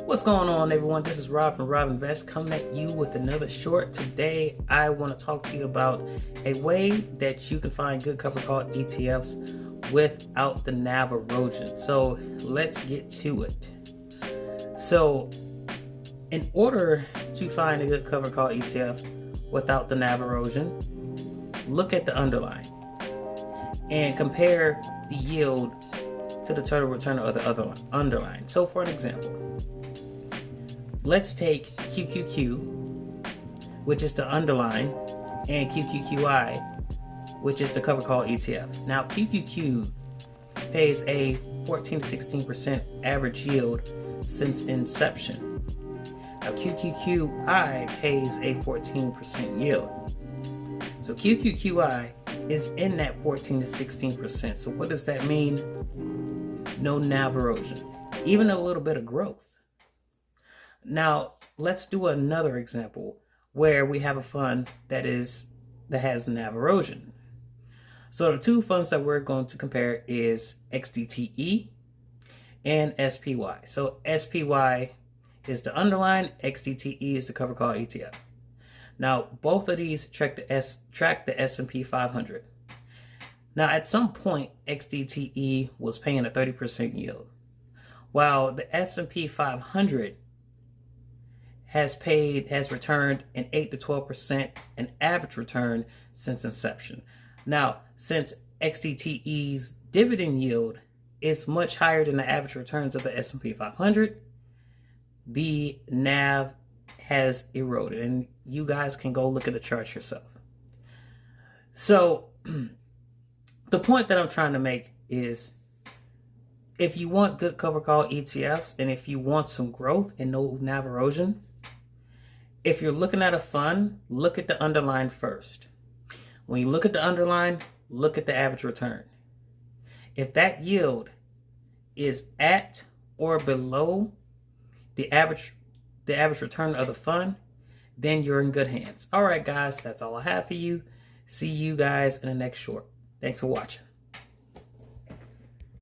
What's going on, everyone? This is Rob from Rob Invest coming at you with another short. Today, I want to talk to you about a way that you can find good cover call ETFs without the NAV erosion. So let's get to it. So in order to find a good cover call ETF without the NAV erosion, look at the underlying and compare the yield to the total return of the other underlying. So for an example, let's take QQQ, which is the underlying, and QQQI, which is the cover call ETF. Now QQQ pays a 14 to 16% average yield since inception. Now QQQI pays a 14% yield. So QQQI is in that 14 to 16%. So what does that mean? No NAV erosion, even a little bit of growth. Now let's do another example where we have a fund that has NAV erosion. So the two funds that we're going to compare is XDTE and SPY. So SPY is the underlying, XDTE is the cover call ETF. Now both of these track the S&P 500. Now at some point XDTE was paying a 30% yield, while the S&P 500 has returned an 8 to 12% an average return since inception. Now, since XDTE's dividend yield is much higher than the average returns of the S&P 500, the NAV has eroded, and you guys can go look at the chart yourself. So the point that I'm trying to make is, if you want good cover call ETFs and if you want some growth and no NAV erosion, if you're looking at a fund, look at the underlying first. When you look at the underlying, look at the average return. If that yield is at or below the average return of the fund, then you're in good hands. All right, guys, that's all I have for you. See you guys in the next short. Thanks for watching.